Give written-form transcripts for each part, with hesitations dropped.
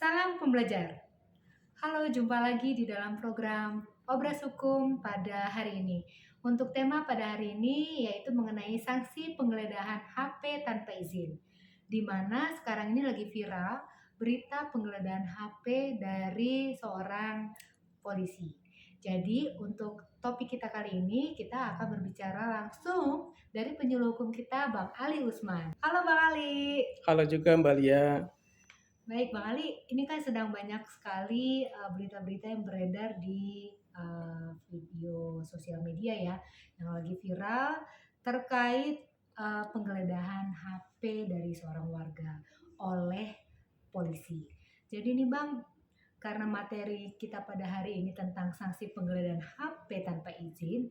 Salam pembelajar. Halo, jumpa lagi di dalam program Obras Hukum pada hari ini. Untuk tema pada hari ini yaitu mengenai sanksi penggeledahan HP tanpa izin. Di mana sekarang ini lagi viral berita penggeledahan HP dari seorang polisi. Jadi untuk topik kita kali ini kita akan berbicara langsung dari penyuluh hukum kita Bang Ali Usman. Halo Bang Ali. Halo juga Mbak Lia. Baik Bang Ali, ini kan sedang banyak sekali berita-berita yang beredar di video sosial media ya, yang lagi viral terkait penggeledahan HP dari seorang warga oleh polisi. Jadi nih Bang, karena materi kita pada hari ini tentang sanksi penggeledahan HP tanpa izin,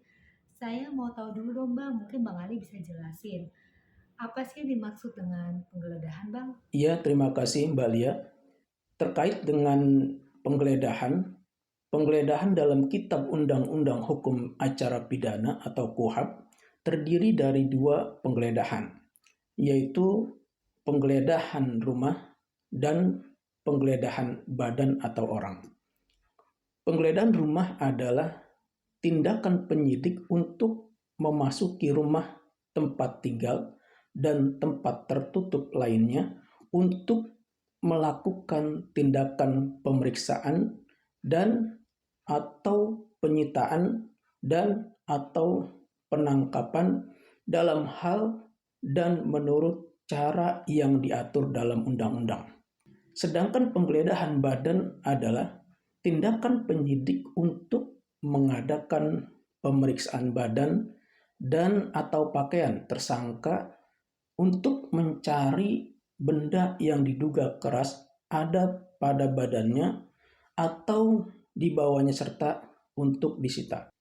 saya mau tahu dulu dong Bang, mungkin Bang Ali bisa jelasin apa sih yang dimaksud dengan penggeledahan Bang? Iya, terima kasih Mbak Lia. Terkait dengan penggeledahan, penggeledahan dalam Kitab Undang-Undang Hukum Acara Pidana atau KUHP terdiri dari dua penggeledahan, yaitu penggeledahan rumah dan penggeledahan badan atau orang. Penggeledahan rumah adalah tindakan penyidik untuk memasuki rumah tempat tinggal dan tempat tertutup lainnya untuk melakukan tindakan pemeriksaan dan atau penyitaan dan atau penangkapan dalam hal dan menurut cara yang diatur dalam undang-undang. Sedangkan penggeledahan badan adalah tindakan penyidik untuk mengadakan pemeriksaan badan dan atau pakaian tersangka untuk mencari benda yang diduga keras ada pada badannya atau dibawanya serta untuk disita.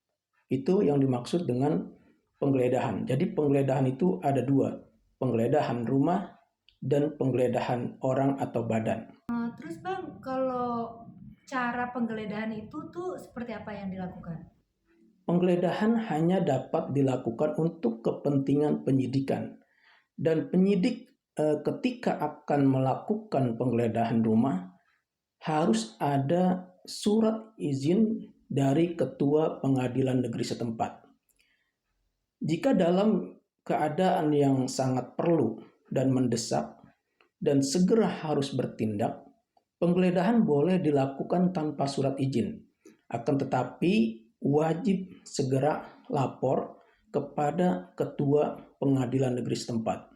Itu yang dimaksud dengan penggeledahan. Jadi penggeledahan itu ada dua, penggeledahan rumah dan penggeledahan orang atau badan. Terus Bang, kalau cara penggeledahan itu tuh seperti apa yang dilakukan? Penggeledahan hanya dapat dilakukan untuk kepentingan penyidikan. Dan penyidik ketika akan melakukan penggeledahan rumah harus ada surat izin dari ketua pengadilan negeri setempat. Jika dalam keadaan yang sangat perlu dan mendesak dan segera harus bertindak, penggeledahan boleh dilakukan tanpa surat izin. Akan tetapi wajib segera lapor kepada ketua pengadilan negeri setempat.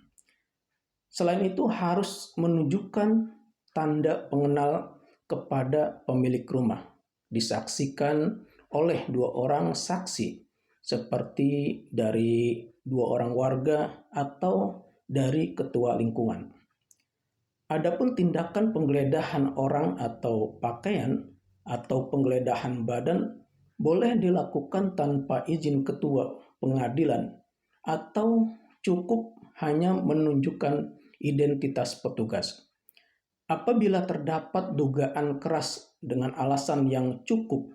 Selain itu harus menunjukkan tanda pengenal kepada pemilik rumah, disaksikan oleh dua orang saksi seperti dari dua orang warga atau dari ketua lingkungan. Adapun tindakan penggeledahan orang atau pakaian atau penggeledahan badan boleh dilakukan tanpa izin ketua pengadilan atau cukup hanya menunjukkan identitas petugas. Apabila terdapat dugaan keras dengan alasan yang cukup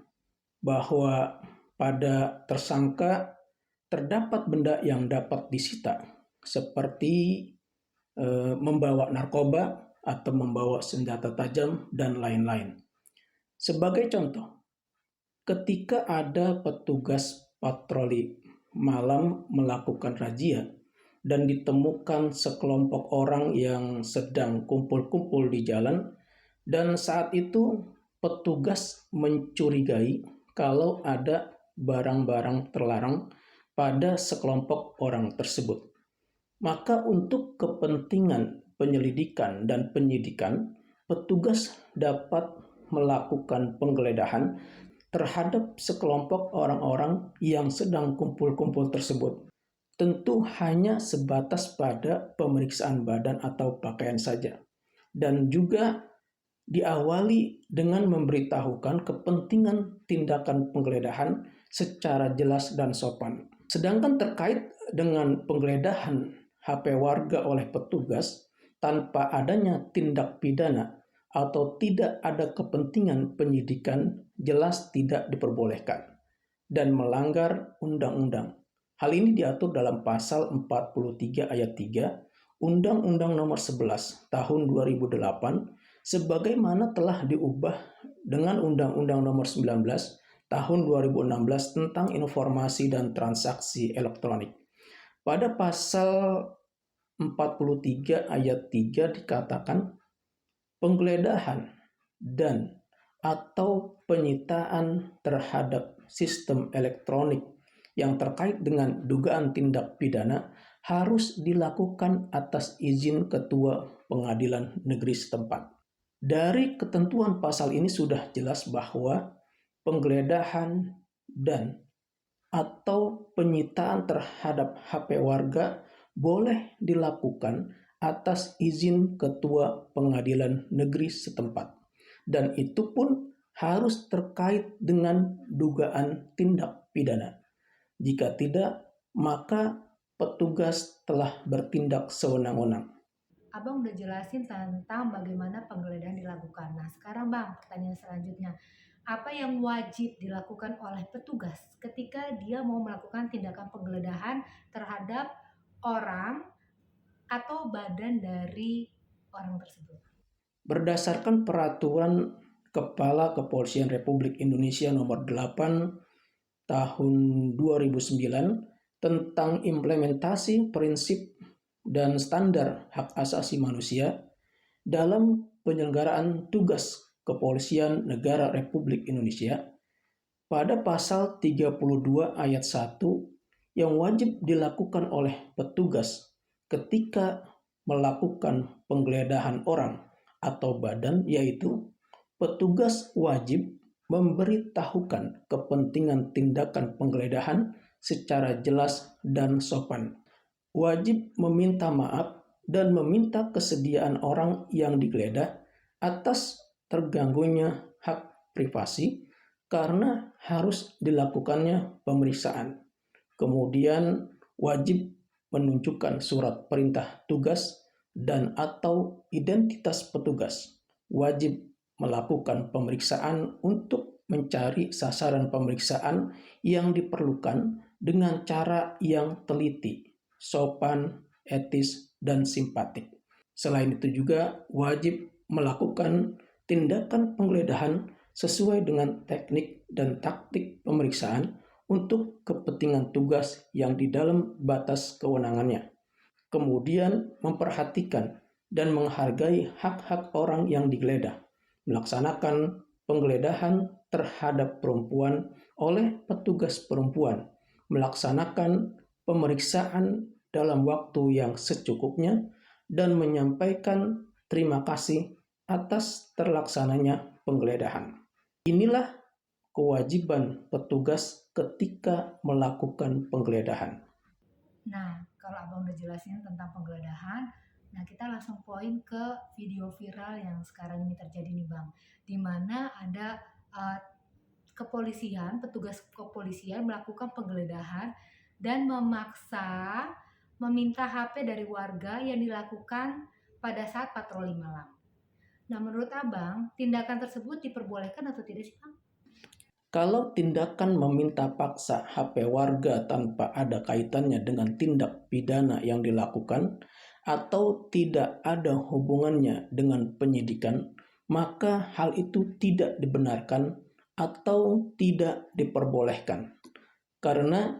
bahwa pada tersangka terdapat benda yang dapat disita seperti membawa narkoba atau membawa senjata tajam dan lain-lain. Sebagai contoh, ketika ada petugas patroli malam melakukan razia dan ditemukan sekelompok orang yang sedang kumpul-kumpul di jalan, dan saat itu petugas mencurigai kalau ada barang-barang terlarang pada sekelompok orang tersebut. Maka untuk kepentingan penyelidikan dan penyidikan, petugas dapat melakukan penggeledahan terhadap sekelompok orang-orang yang sedang kumpul-kumpul tersebut. Tentu hanya sebatas pada pemeriksaan badan atau pakaian saja. Dan juga diawali dengan memberitahukan kepentingan tindakan penggeledahan secara jelas dan sopan. Sedangkan terkait dengan penggeledahan HP warga oleh petugas tanpa adanya tindak pidana atau tidak ada kepentingan penyidikan jelas tidak diperbolehkan dan melanggar undang-undang. Hal ini diatur dalam pasal 43 ayat 3 Undang-Undang Nomor 11 Tahun 2008 sebagaimana telah diubah dengan Undang-Undang Nomor 19 Tahun 2016 tentang Informasi dan Transaksi Elektronik. Pada pasal 43 ayat 3 dikatakan, penggeledahan dan atau penyitaan terhadap sistem elektronik yang terkait dengan dugaan tindak pidana harus dilakukan atas izin Ketua Pengadilan Negeri setempat. Dari ketentuan pasal ini sudah jelas bahwa penggeledahan dan atau penyitaan terhadap HP warga boleh dilakukan atas izin Ketua Pengadilan Negeri setempat. Dan itu pun harus terkait dengan dugaan tindak pidana. Jika tidak, maka petugas telah bertindak sewenang-wenang. Abang udah jelasin tentang bagaimana penggeledahan dilakukan. Nah, sekarang Bang, pertanyaan selanjutnya. Apa yang wajib dilakukan oleh petugas ketika dia mau melakukan tindakan penggeledahan terhadap orang atau badan dari orang tersebut? Berdasarkan peraturan Kepala Kepolisian Republik Indonesia Nomor 8 Tahun 2009 tentang implementasi prinsip dan standar hak asasi manusia dalam penyelenggaraan tugas Kepolisian Negara Republik Indonesia, pada pasal 32 ayat 1 yang wajib dilakukan oleh petugas ketika melakukan penggeledahan orang atau badan, yaitu petugas wajib memberitahukan kepentingan tindakan penggeledahan secara jelas dan sopan. Wajib meminta maaf dan meminta kesediaan orang yang digeledah atas terganggunya hak privasi karena harus dilakukannya pemeriksaan. Kemudian wajib menunjukkan surat perintah tugas dan atau identitas petugas. Wajib melakukan pemeriksaan untuk mencari sasaran pemeriksaan yang diperlukan dengan cara yang teliti, sopan, etis, dan simpatik. Selain itu juga wajib melakukan tindakan penggeledahan sesuai dengan teknik dan taktik pemeriksaan untuk kepentingan tugas yang di dalam batas kewenangannya. Kemudian memperhatikan dan menghargai hak-hak orang yang digeledah, melaksanakan penggeledahan terhadap perempuan oleh petugas perempuan, melaksanakan pemeriksaan dalam waktu yang secukupnya, dan menyampaikan terima kasih atas terlaksananya penggeledahan. Inilah kewajiban petugas ketika melakukan penggeledahan. Nah, kalau Abang udah jelasin tentang penggeledahan, nah kita langsung poin ke video viral yang sekarang ini terjadi nih Bang. Di mana ada petugas kepolisian melakukan penggeledahan dan memaksa meminta HP dari warga yang dilakukan pada saat patroli malam. Nah, menurut Abang, tindakan tersebut diperbolehkan atau tidak sih Bang? Kalau tindakan meminta paksa HP warga tanpa ada kaitannya dengan tindak pidana yang dilakukan atau tidak ada hubungannya dengan penyidikan, maka hal itu tidak dibenarkan atau tidak diperbolehkan. Karena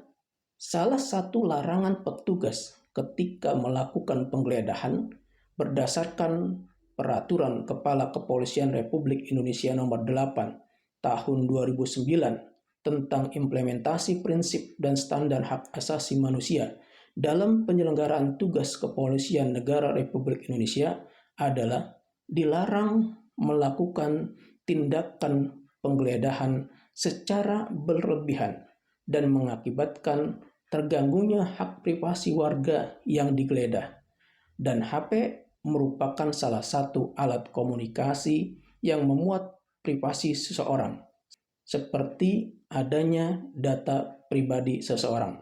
salah satu larangan petugas ketika melakukan penggeledahan berdasarkan Peraturan Kepala Kepolisian Republik Indonesia Nomor 8 Tahun 2009 tentang implementasi prinsip dan standar hak asasi manusia dalam penyelenggaraan tugas Kepolisian Negara Republik Indonesia adalah dilarang melakukan tindakan penggeledahan secara berlebihan dan mengakibatkan terganggunya hak privasi warga yang digeledah. Dan HP merupakan salah satu alat komunikasi yang memuat privasi seseorang, seperti adanya data pribadi seseorang.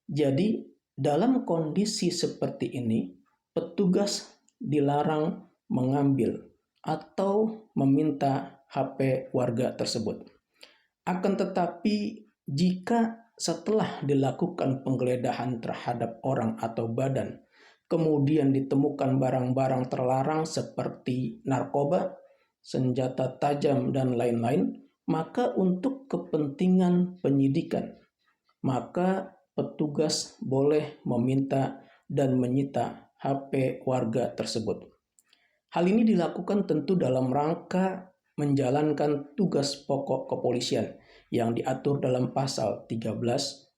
Jadi, dalam kondisi seperti ini, petugas dilarang mengambil atau meminta HP warga tersebut. Akan tetapi, jika setelah dilakukan penggeledahan terhadap orang atau badan, kemudian ditemukan barang-barang terlarang seperti narkoba, senjata tajam, dan lain-lain, maka untuk kepentingan penyidikan, maka petugas boleh meminta dan menyita HP warga tersebut. Hal ini dilakukan tentu dalam rangka menjalankan tugas pokok kepolisian yang diatur dalam pasal 13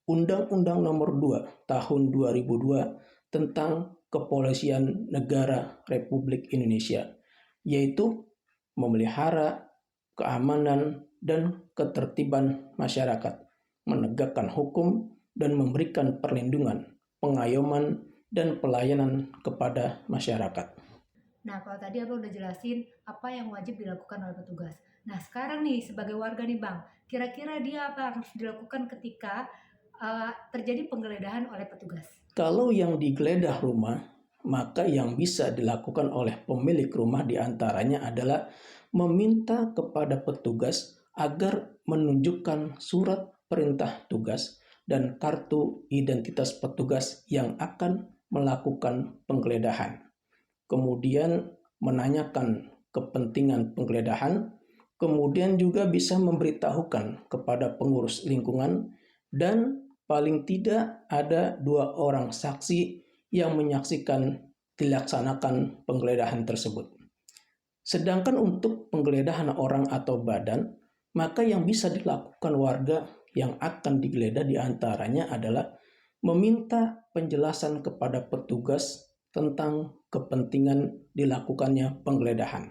Undang-Undang Nomor 2 Tahun 2002 tentang Kepolisian Negara Republik Indonesia, yaitu memelihara keamanan dan ketertiban masyarakat, menegakkan hukum, dan memberikan perlindungan, pengayoman, dan pelayanan kepada masyarakat. Nah, kalau tadi Abang udah jelasin apa yang wajib dilakukan oleh petugas. Nah, sekarang nih sebagai warga nih Bang, kira-kira dia apa harus dilakukan ketika terjadi penggeledahan oleh petugas? Kalau yang digeledah rumah, maka yang bisa dilakukan oleh pemilik rumah diantaranya adalah meminta kepada petugas agar menunjukkan surat perintah tugas dan kartu identitas petugas yang akan melakukan penggeledahan. Kemudian menanyakan kepentingan penggeledahan, kemudian juga bisa memberitahukan kepada pengurus lingkungan, dan paling tidak ada 2 orang saksi yang menyaksikan dilaksanakan penggeledahan tersebut. Sedangkan untuk penggeledahan orang atau badan, maka yang bisa dilakukan warga yang akan digeledah diantaranya adalah meminta penjelasan kepada petugas tentang kepentingan dilakukannya penggeledahan.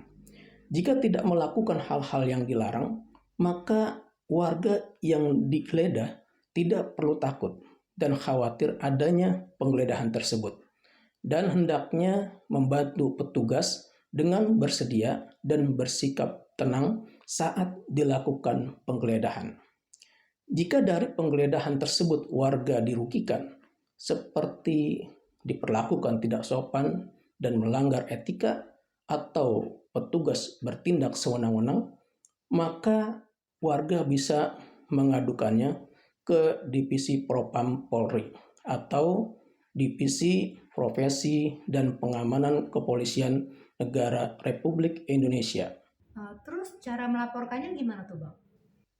Jika tidak melakukan hal-hal yang dilarang, maka warga yang digeledah tidak perlu takut dan khawatir adanya penggeledahan tersebut, dan hendaknya membantu petugas dengan bersedia dan bersikap tenang saat dilakukan penggeledahan. Jika dari penggeledahan tersebut warga dirugikan, seperti diperlakukan tidak sopan dan melanggar etika, atau petugas bertindak sewenang-wenang, maka warga bisa mengadukannya ke Divisi Propam Polri atau Divisi Profesi dan Pengamanan Kepolisian Negara Republik Indonesia. Terus cara melaporkannya gimana tuh Bang?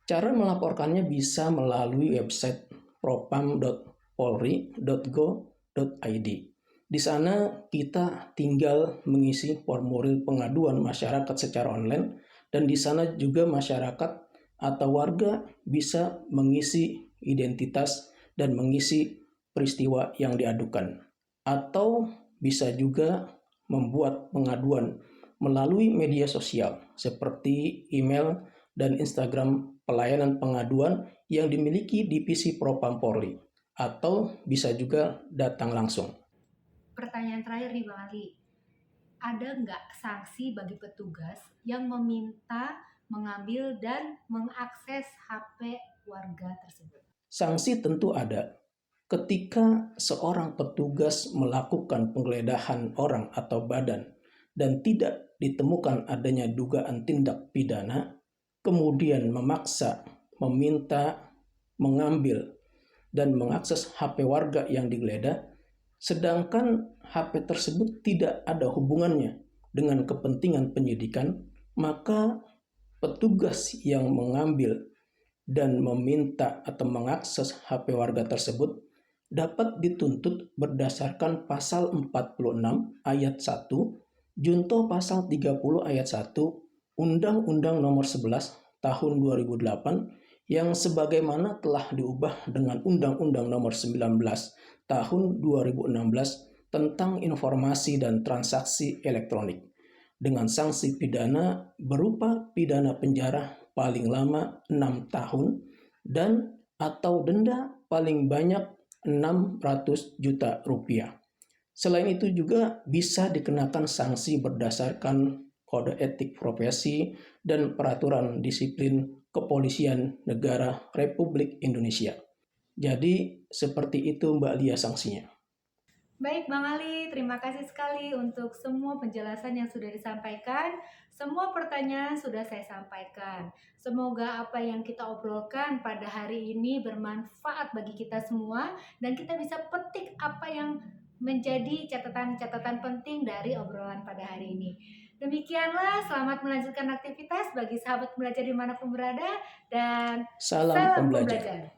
Cara melaporkannya bisa melalui website propam.polri.go.id. Di sana kita tinggal mengisi formulir pengaduan masyarakat secara online, dan di sana juga masyarakat atau warga bisa mengisi identitas dan mengisi peristiwa yang diadukan. Atau bisa juga membuat pengaduan melalui media sosial seperti email dan Instagram pelayanan pengaduan yang dimiliki Divisi Propam Polri, atau bisa juga datang langsung. Pertanyaan terakhir nih Bang Ali, ada nggak sanksi bagi petugas yang meminta, mengambil, dan mengakses HP warga tersebut? Sanksi tentu ada. Ketika seorang petugas melakukan penggeledahan orang atau badan dan tidak ditemukan adanya dugaan tindak pidana, kemudian memaksa, meminta, mengambil, dan mengakses HP warga yang digeledah, sedangkan HP tersebut tidak ada hubungannya dengan kepentingan penyidikan, maka petugas yang mengambil dan meminta atau mengakses HP warga tersebut dapat dituntut berdasarkan pasal 46 ayat 1, junto pasal 30 ayat 1 Undang-Undang Nomor 11 Tahun 2008 yang sebagaimana telah diubah dengan Undang-Undang Nomor 19 Tahun 2016 tentang informasi dan transaksi elektronik, dengan sanksi pidana berupa pidana penjara paling lama 6 tahun dan atau denda paling banyak 600 juta rupiah. Selain itu juga bisa dikenakan sanksi berdasarkan kode etik profesi dan peraturan disiplin Kepolisian Negara Republik Indonesia. Jadi seperti itu Mbak Lia sanksinya. Baik Bang Ali, terima kasih sekali untuk semua penjelasan yang sudah disampaikan. Semua pertanyaan sudah saya sampaikan. Semoga apa yang kita obrolkan pada hari ini bermanfaat bagi kita semua dan kita bisa petik apa yang menjadi catatan-catatan penting dari obrolan pada hari ini. Demikianlah, selamat melanjutkan aktivitas bagi sahabat pembelajar dimanapun berada, dan Salam salam pembelajar. pembelajar.